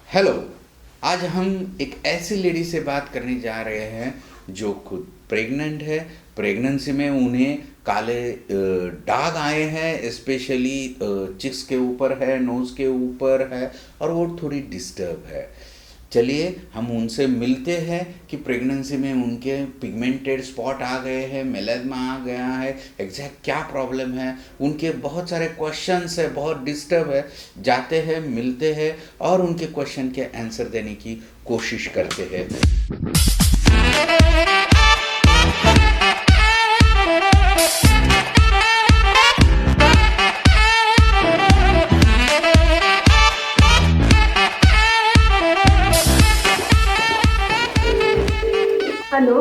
Hello. आज हम एक ऐसी लेडी से बात करने जा रहे हैं जो खुद प्रेग्नेंट है। प्रेगनेंसी में उन्हें काले दाग आए हैं, स्पेशली चिक्स के ऊपर है, नोज़ के ऊपर है और वो थोड़ी डिस्टर्ब है। चलिए हम उनसे मिलते हैं कि प्रेगनेंसी में उनके पिगमेंटेड स्पॉट आ गए हैं, मेलास्मा आ गया है, एग्जैक्ट क्या प्रॉब्लम है। उनके बहुत सारे क्वेश्चंस है, बहुत डिस्टर्ब है। जाते हैं, मिलते हैं और उनके क्वेश्चन के आंसर देने की कोशिश करते हैं। हेलो।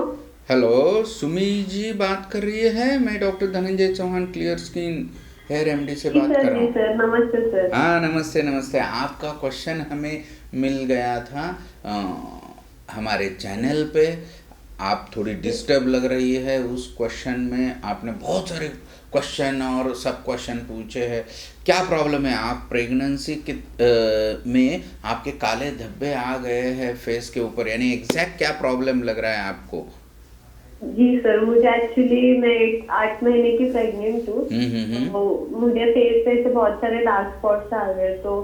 हेलो, सुमी जी बात कर रही है। मैं doctor Dhananjay Chauhan, clear skin hair MD से जी बात सर, कर रहा जी हूँ। सर, नमस्ते सर। हाँ, नमस्ते नमस्ते। आपका क्वेश्चन हमें मिल गया था हमारे चैनल पे। आप थोड़ी डिस्टर्ब लग रही है। उस क्वेश्चन में आपने बहुत सारे क्वेश्चन और सब क्वेश्चन पूछे हैं। क्या प्रॉब्लम है? आप प्रेगनेंसी के में आपके काले धब्बे आ गए हैं फेस के ऊपर, यानी एग्जैक्ट क्या प्रॉब्लम लग रहा है आपको? जी सर, मुझे एक्चुअली मैं 8 महीने की प्रेग्नेंट हूँ। हम्म। तो मुझे फेस पे से बहुत सारे डार्क स्पॉट्स आ गए, तो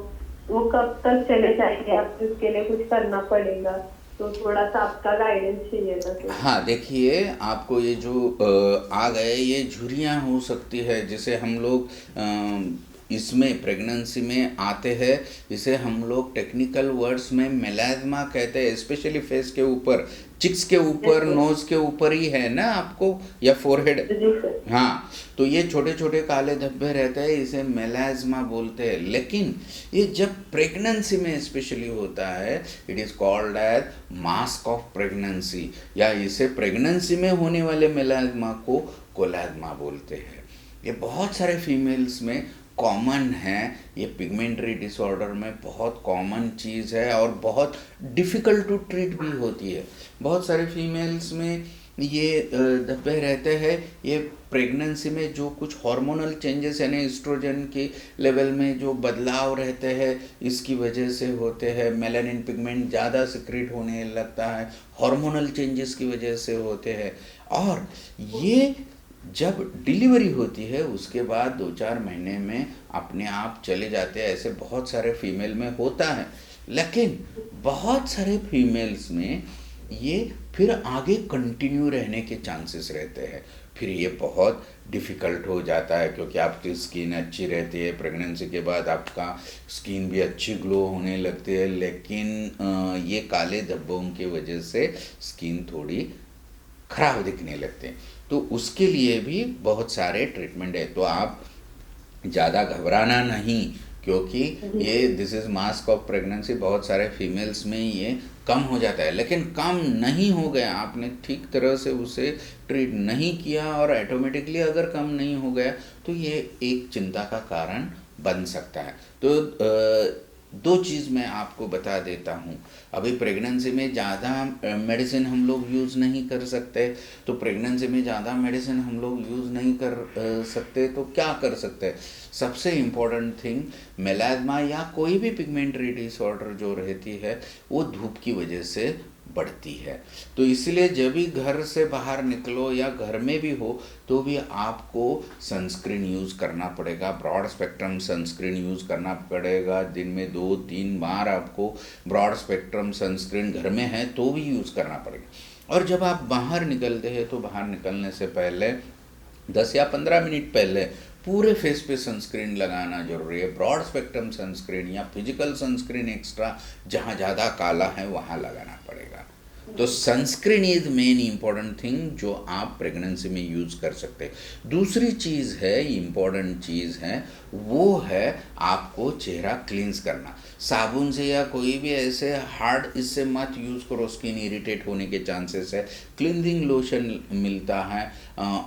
वो कब तक चले जाएंगे? आपको इसके लिए कुछ करना पड़ेगा, तो थोड़ा सा आपका गाइडेंस चाहिए था सर। हाँ, देखिए, आपको ये जो आ गए, ये झुर्रियाँ हो सकती है जिसे हम लोग इसमें प्रेगनेंसी में आते हैं। इसे हम लोग टेक्निकल वर्ड्स में मेलास्मा कहते हैं। स्पेशली फेस के ऊपर, चिक्स के यस ऊपर, सर। नोज़ के ऊपर ही है ना आपको, या फोरहेड? जी सर। हाँ, तो ये छोटे छोटे काले धब्बे रहते हैं, इसे मेलास्मा बोलते हैं। लेकिन ये जब प्रेगनेंसी में स्पेशली होता है, it is called as mask of pregnancy, या इसे प्रेगनेंसी में होने वाले मेलास्मा को कोलाज्मा बोलते हैं। ये बहुत सारे फीमेल्स में कॉमन है। ये पिगमेंटरी डिसऑर्डर में बहुत कॉमन चीज़ है और बहुत डिफ़िकल्ट टू ट्रीट भी होती है। बहुत सारे फीमेल्स में ये धब्बे रहते हैं। ये प्रेगनेंसी में जो कुछ हार्मोनल चेंजेस है ना, एस्ट्रोजन के लेवल में जो बदलाव रहते हैं, इसकी वजह से होते हैं। मेलानिन पिगमेंट ज़्यादा सिक्रेट होने लगता है, हार्मोनल चेंजेस की वजह से होते हैं। और ये जब डिलीवरी होती है उसके बाद 2-4 महीने में अपने आप चले जाते हैं। ऐसे बहुत सारे फीमेल में होता है। लेकिन बहुत सारे फीमेल्स में ये फिर आगे कंटिन्यू रहने के चांसेस रहते हैं। फिर ये बहुत डिफ़िकल्ट हो जाता है, क्योंकि आपकी स्किन अच्छी रहती है, प्रेगनेंसी के बाद आपका स्किन भी अच्छी ग्लो होने लगती है। लेकिन ये काले धब्बों की वजह से स्किन थोड़ी खराब दिखने लगते हैं। तो उसके लिए भी बहुत सारे ट्रीटमेंट है। तो आप ज़्यादा घबराना नहीं, क्योंकि जी ये this is mask of pregnancy. बहुत सारे फीमेल्स में ये कम हो जाता है। लेकिन कम नहीं हो गया, आपने ठीक तरह से उसे ट्रीट नहीं किया और ऑटोमेटिकली अगर कम नहीं हो गया तो ये एक चिंता का कारण बन सकता है। तो दो चीज़ मैं आपको बता देता हूँ। अभी प्रेगनेंसी में ज़्यादा मेडिसिन हम लोग यूज़ नहीं कर सकते। तो प्रेगनेंसी में ज़्यादा मेडिसिन हम लोग यूज़ नहीं कर सकते, तो क्या कर सकते हैं? सबसे इम्पोर्टेंट थिंग, मेलास्मा या कोई भी पिगमेंटरी डिसऑर्डर जो रहती है वो धूप की वजह से बढ़ती है। तो इसलिए जब भी घर से बाहर निकलो या घर में भी हो तो भी आपको सनस्क्रीन यूज़ करना पड़ेगा। ब्रॉड स्पेक्ट्रम सनस्क्रीन यूज़ करना पड़ेगा। दिन में 2-3 बार आपको ब्रॉड स्पेक्ट्रम सनस्क्रीन घर में है तो भी यूज़ करना पड़ेगा। और जब आप बाहर निकलते हैं तो बाहर निकलने से पहले 10 या 15 मिनट पहले पूरे फेस पे सनस्क्रीन लगाना जरूरी है। ब्रॉड स्पेक्ट्रम सनस्क्रीन या फिजिकल सनस्क्रीन एक्स्ट्रा जहाँ ज़्यादा काला है वहाँ लगाना पड़ेगा। तो sunscreen is main important thing जो आप प्रेगनेंसी में यूज़ कर सकते हैं। दूसरी चीज़ है, इम्पॉर्टेंट चीज़ है, वो है आपको चेहरा क्लींस करना। साबुन से या कोई भी ऐसे हार्ड इससे मत यूज़ करो, स्किन इरिटेट होने के चांसेस है। क्लींजिंग लोशन मिलता है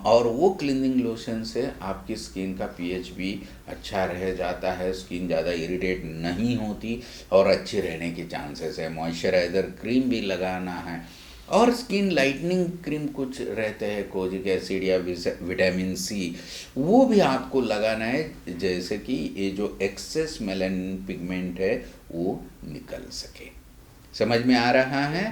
और वो क्लींजिंग लोशन से आपकी स्किन का पीएच भी अच्छा रह जाता है, स्किन ज़्यादा इरिटेट नहीं होती और अच्छे रहने के चांसेस है। मॉइस्चराइज़र क्रीम भी लगाना है। और स्किन लाइटनिंग क्रीम कुछ रहते हैं, कोजिक एसिड या विटामिन सी, वो भी आपको लगाना है, जैसे कि ये जो एक्सेस मेलानिन पिगमेंट है वो निकल सके। समझ में आ रहा है?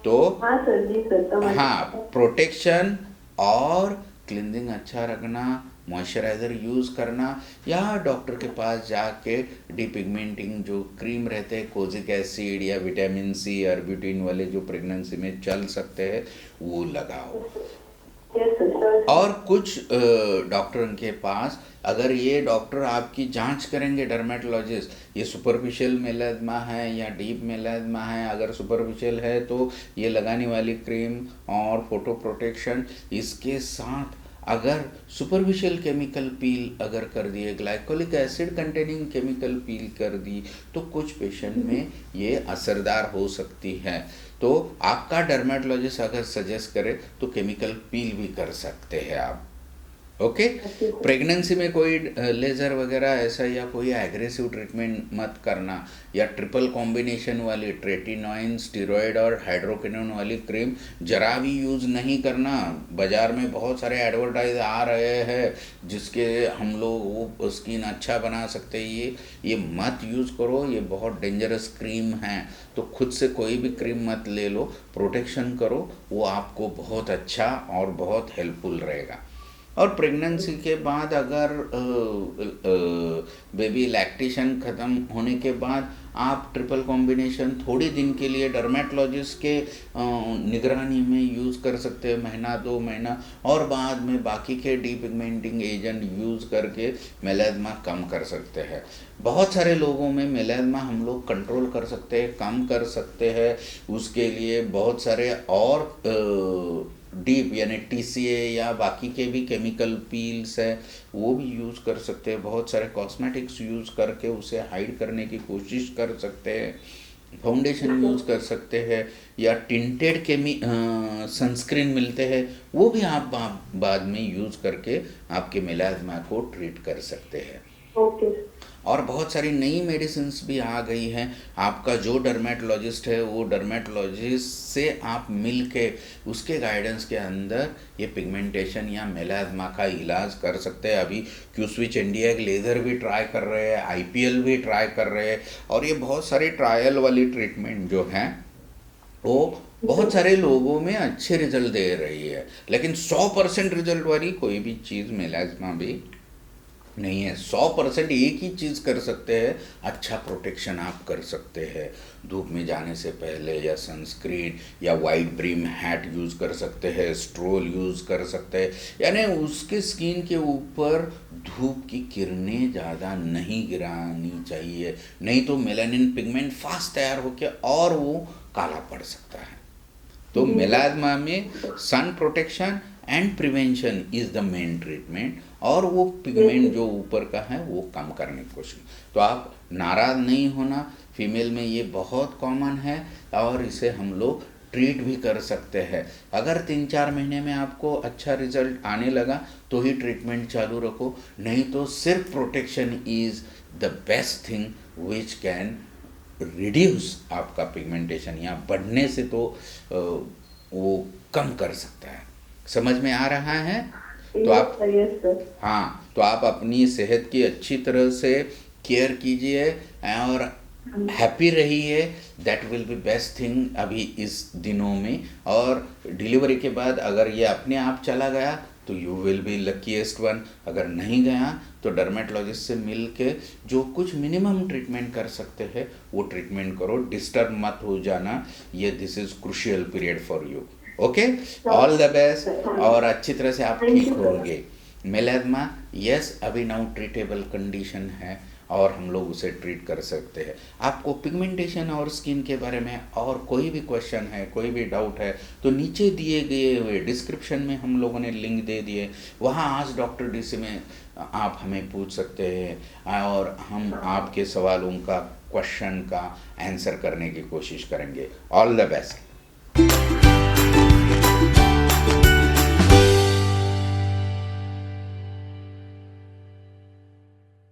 तो हाँ सर जी सर, समझ हाँ, गया। प्रोटेक्शन और क्लींजिंग अच्छा रखना, मॉइस्चराइज़र यूज़ करना, या डॉक्टर के पास जाके डिपिगमेंटिंग जो क्रीम रहते हैं, कोजिक एसिड या विटामिन सी अर्ब्यूटिन वाले जो प्रेगनेंसी में चल सकते हैं, वो लगाओ। Yes sir, sure sir. और कुछ डॉक्टर के पास, अगर ये डॉक्टर आपकी जांच करेंगे, डर्मेटोलॉजिस्ट, ये सुपरफिशियल मेलाज्मा है या डीप मेलाज्मा है, अगर सुपरफिशियल है तो ये लगाने वाली क्रीम और फोटो प्रोटेक्शन, इसके साथ अगर सुपरफिशियल केमिकल पील अगर कर दिए, glycolic acid containing chemical peel कर दी, तो कुछ पेशेंट में ये असरदार हो सकती है। तो आपका डर्मेटोलॉजिस्ट अगर सजेस्ट करे तो केमिकल पील भी कर सकते हैं आप। ओके। प्रेगनेंसी में कोई लेज़र वगैरह ऐसा या कोई एग्रेसिव ट्रीटमेंट मत करना, या ट्रिपल कॉम्बिनेशन वाली ट्रेटिनोइन, स्टीरॉयड और हाइड्रोक्विनोन वाली क्रीम जरा भी यूज़ नहीं करना। बाज़ार में बहुत सारे एडवर्टाइज आ रहे हैं जिसके हम लोग वो स्किन अच्छा बना सकते हैं, ये मत यूज़ करो, ये बहुत डेंजरस क्रीम है। तो खुद से कोई भी क्रीम मत ले लो, प्रोटेक्शन करो, वो आपको बहुत अच्छा और बहुत हेल्पफुल रहेगा। और प्रेगनेंसी के बाद अगर बेबी लैक्टेशन ख़त्म होने के बाद आप ट्रिपल कॉम्बिनेशन थोड़ी दिन के लिए डर्मेटोलॉजिस्ट के निगरानी में यूज़ कर सकते हैं, महीना 2 महीना, और बाद में बाकी के डीपिगमेंटिंग एजेंट यूज़ करके मेलाज्मा कम कर सकते हैं। बहुत सारे लोगों में मेलाज्मा हम लोग कंट्रोल कर सकते हैं, कम कर सकते हैं। उसके लिए बहुत सारे और डीप यानी TCA या बाकी के भी केमिकल पील्स है, वो भी यूज़ कर सकते हैं। बहुत सारे कॉस्मेटिक्स यूज़ करके उसे हाइड करने की कोशिश कर सकते हैं। फाउंडेशन यूज़ कर सकते हैं, या टिंटेड सनस्क्रीन मिलते हैं, वो भी आप बाद में यूज़ करके आपके मेलाज्मा को ट्रीट कर सकते हैं। ओके। और बहुत सारी नई मेडिसिन्स भी आ गई हैं। आपका जो डर्मेटोलॉजिस्ट है वो डर्मेटोलॉजिस्ट से आप मिल के उसके गाइडेंस के अंदर ये पिगमेंटेशन या मेलाज्मा का इलाज कर सकते हैं। अभी क्यूस्विच इंडिया एक लेज़र भी ट्राई कर रहे हैं, IPL भी ट्राई कर रहे हैं, और ये बहुत सारी ट्रायल वाली ट्रीटमेंट जो हैं वो बहुत सारे लोगों में अच्छे रिजल्ट दे रही है। लेकिन 100% रिजल्ट वाली कोई भी चीज़ मेलाज्मा भी नहीं है। 100% एक ही चीज़ कर सकते हैं, अच्छा प्रोटेक्शन आप कर सकते हैं। धूप में जाने से पहले या सनस्क्रीन या वाइट ब्रिम हैट यूज़ कर सकते हैं, स्ट्रोल यूज़ कर सकते हैं, यानी उसके स्किन के ऊपर धूप की किरणें ज़्यादा नहीं गिरानी चाहिए, नहीं तो मेलानिन पिगमेंट फास्ट तैयार होकर और वो काला पड़ सकता है। तो मेलाज्मा में sun protection and prevention is the main treatment, और वो पिगमेंट जो ऊपर का है वो कम करने की कोशिश। तो आप नाराज़ नहीं होना, फीमेल में ये बहुत कॉमन है और इसे हम लोग ट्रीट भी कर सकते हैं। अगर 3-4 महीने में आपको अच्छा रिजल्ट आने लगा तो ही ट्रीटमेंट चालू रखो, नहीं तो सिर्फ protection is the best thing which can reduce आपका पिगमेंटेशन, या बढ़ने से तो वो कम कर सकता है। समझ में आ रहा है? तो आप हाँ, तो आप अपनी सेहत की अच्छी तरह से केयर कीजिए और हैप्पी रहिए। That will be best thing अभी इस दिनों में। और डिलीवरी के बाद अगर ये अपने आप चला गया तो you will be luckiest one. अगर नहीं गया तो डर्मेटोलॉजिस्ट से मिल के जो कुछ मिनिमम ट्रीटमेंट कर सकते हैं वो ट्रीटमेंट करो। डिस्टर्ब मत हो जाना, ये this is crucial period for you. Okay, all the best, और अच्छी तरह से आप ठीक होंगे। मेलाज्मा यस अभी नाउ ट्रीटेबल कंडीशन है और हम लोग उसे ट्रीट कर सकते हैं। आपको पिगमेंटेशन और स्किन के बारे में और कोई भी क्वेश्चन है, कोई भी डाउट है, तो नीचे दिए गए हुए डिस्क्रिप्शन में हम लोगों ने लिंक दे दिए, वहाँ आज डॉक्टर DC में आप हमें पूछ सकते हैं और हम आपके सवालों का क्वेश्चन का आंसर करने की कोशिश करेंगे। All the best.